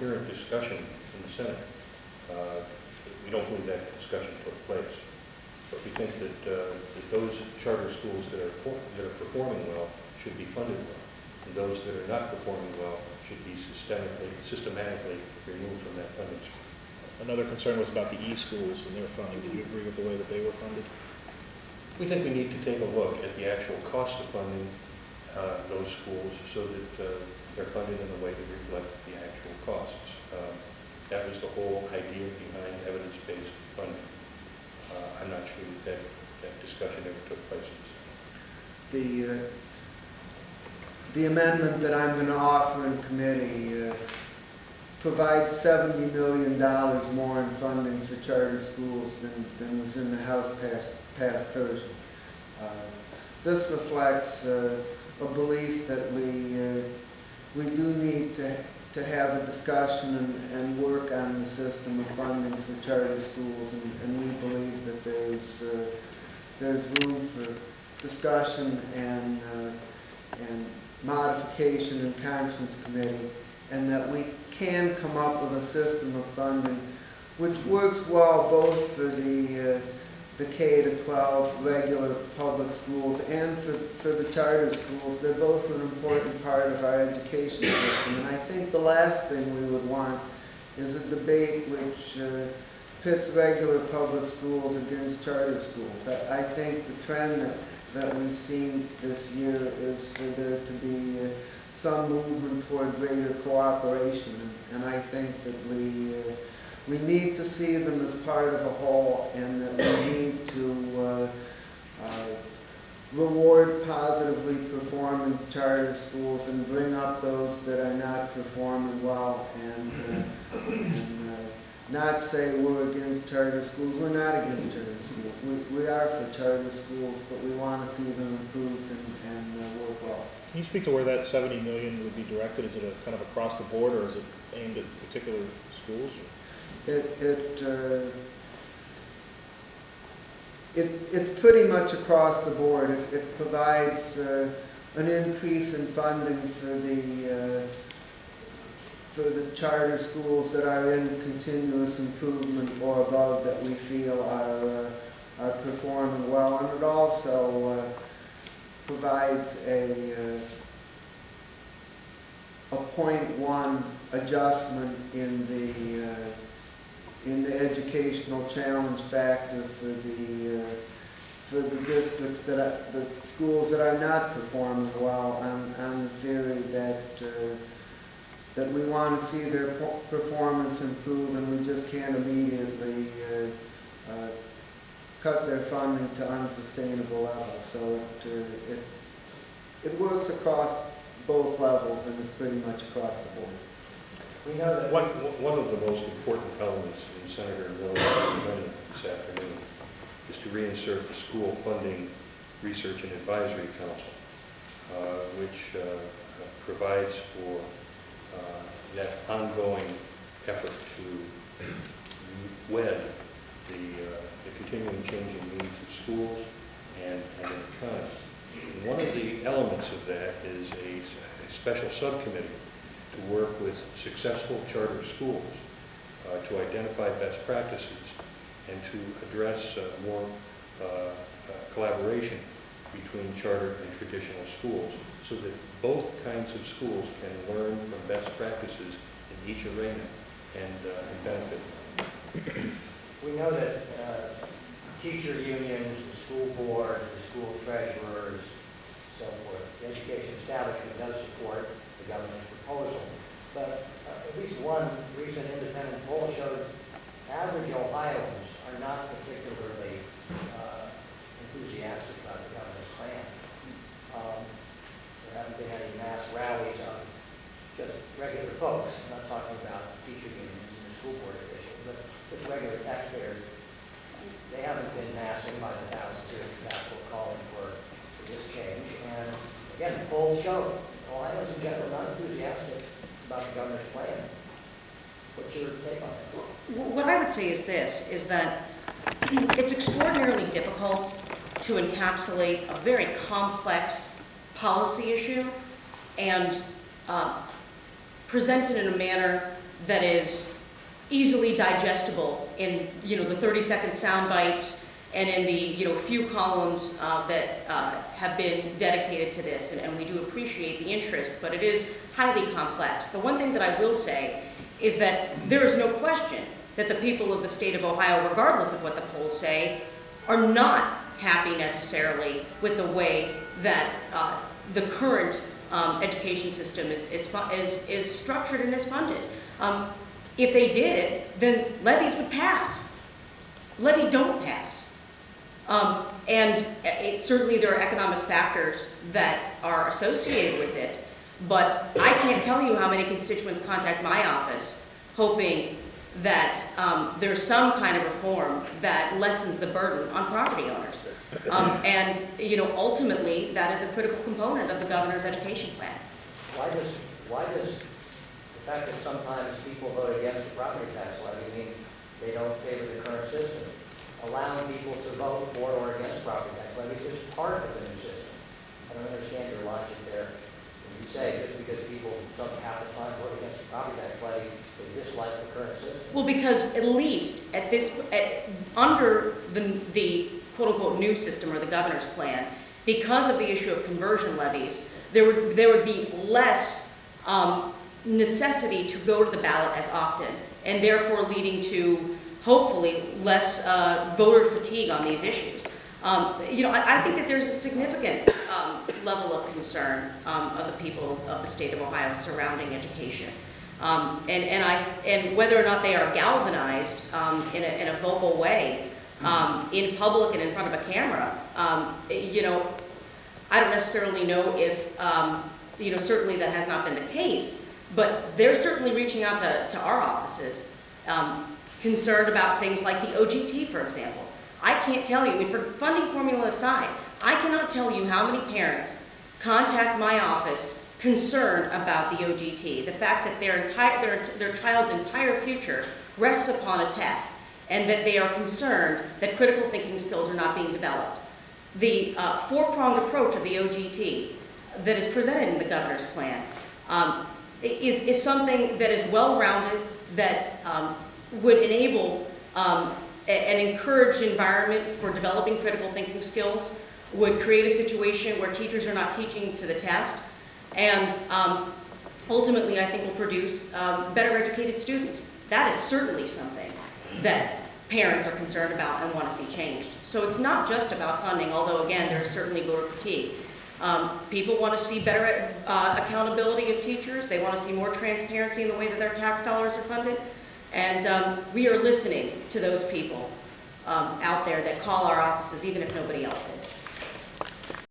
coherent discussion in the Senate. We don't believe that discussion took place. But we think that, that those charter schools that are performing well should be funded well, and those that are not performing well should be systematically removed from that funding stream. Another concern was about the e-schools and their funding. Did you agree with the way that they were funded? We think we need to take a look at the actual cost of funding those schools so that they're funded in a way that reflects the actual costs. That was the whole idea behind evidence-based funding. I'm not sure that discussion ever took place. The amendment that I'm going to offer in committee provides $70 million more in funding for charter schools than was in the House passed version. This reflects a belief that we do need to have a discussion and work on the system of funding for charter schools, and we believe that there's room for discussion and modification in Conference Committee, and that we can come up with a system of funding which works well both for the K-12 regular public schools and for the charter schools. They're both an important part of our education system. And I think the last thing we would want is a debate which pits regular public schools against charter schools. I think the trend that we've seen this year is for there to be some movement toward greater cooperation. And I think that we need to see them as part of a whole, and that we need to reward positively performing charter schools and bring up those that are not performing well, and not say we're against charter schools. We're not against charter schools. We are for charter schools, but we want to see them improved and work well. Can you speak to where that $70 million would be directed? Is it a kind of across the board, or is it aimed at particular schools? It's pretty much across the board. It provides an increase in funding for the charter schools that are in continuous improvement or above, that we feel are performing well, and it also provides a 0.1 adjustment in the educational challenge factor for the districts the schools that are not performing well, on the theory that we want to see their performance improve, and we just can't immediately cut their funding to unsustainable levels. So it works across both levels, and it's pretty much across the board. We know that one of the most important elements in Senator Miller's amendment this afternoon is to reinsert the School Funding Research and Advisory Council, which provides for that ongoing effort to wed the continuing changing needs of schools and their economy. And one of the elements of that is a special subcommittee to work with successful charter schools to identify best practices and to address more collaboration between charter and traditional schools, so that both kinds of schools can learn from best practices in each arena and benefit them. We know that teacher unions, the school board, the school treasurers, so forth, the education establishment does support the government's proposal. But at least one recent independent poll showed average Ohioans are not particularly enthusiastic about the government's plan. There haven't been any mass rallies of just regular folks. I'm not talking about teacher unions and the school board officials, but just regular taxpayers. They haven't been massing by the thousands here at the Capitol calling for this change. And again, the polls show Ohioans in general are not enthusiastic about the governor's plan. What's your take on it? What I would say is this, is that it's extraordinarily difficult to encapsulate a very complex policy issue and present it in a manner that is easily digestible in, the 30-second sound bites and in the, few columns that have been dedicated to this, and we do appreciate the interest, but it is highly complex. The one thing that I will say is that there is no question that the people of the state of Ohio, regardless of what the polls say, are not happy necessarily with the way that the current education system is structured and is funded. If they did, then levies would pass. Levies don't pass. And certainly there are economic factors that are associated with it, but I can't tell you how many constituents contact my office hoping that there's some kind of reform that lessens the burden on property owners. And ultimately, that is a critical component of the governor's education plan. Why does the fact that sometimes people vote against the property tax levy mean they don't favor the current system? Allowing people to vote for or against property tax levies is part of the new system. I don't understand your logic there. When you say just because people don't half the time vote against the property tax levy, they dislike the current system. Well, because at least under the quote-unquote new system or the governor's plan, because of the issue of conversion levies, there would be less necessity to go to the ballot as often, and therefore leading to hopefully less voter fatigue on these issues. I think that there's a significant level of concern of the people of the state of Ohio surrounding education. And whether or not they are galvanized in a vocal way in public and in front of a camera, I don't necessarily know if, certainly that has not been the case, but they're certainly reaching out to our offices, concerned about things like the OGT, for example. I can't tell you, for funding formula aside, I cannot tell you how many parents contact my office concerned about the OGT, the fact that their child's entire future rests upon a test, and that they are concerned that critical thinking skills are not being developed. The four-pronged approach of the OGT that is presented in the governor's plan is something that is well-rounded, that would enable an encouraged environment for developing critical thinking skills, would create a situation where teachers are not teaching to the test, and ultimately I think will produce better educated students. That is certainly something that parents are concerned about and want to see changed. So it's not just about funding, although again there is certainly voter fatigue. People want to see better accountability of teachers. They want to see more transparency in the way that their tax dollars are funded. And we are listening to those people out there that call our offices, even if nobody else is.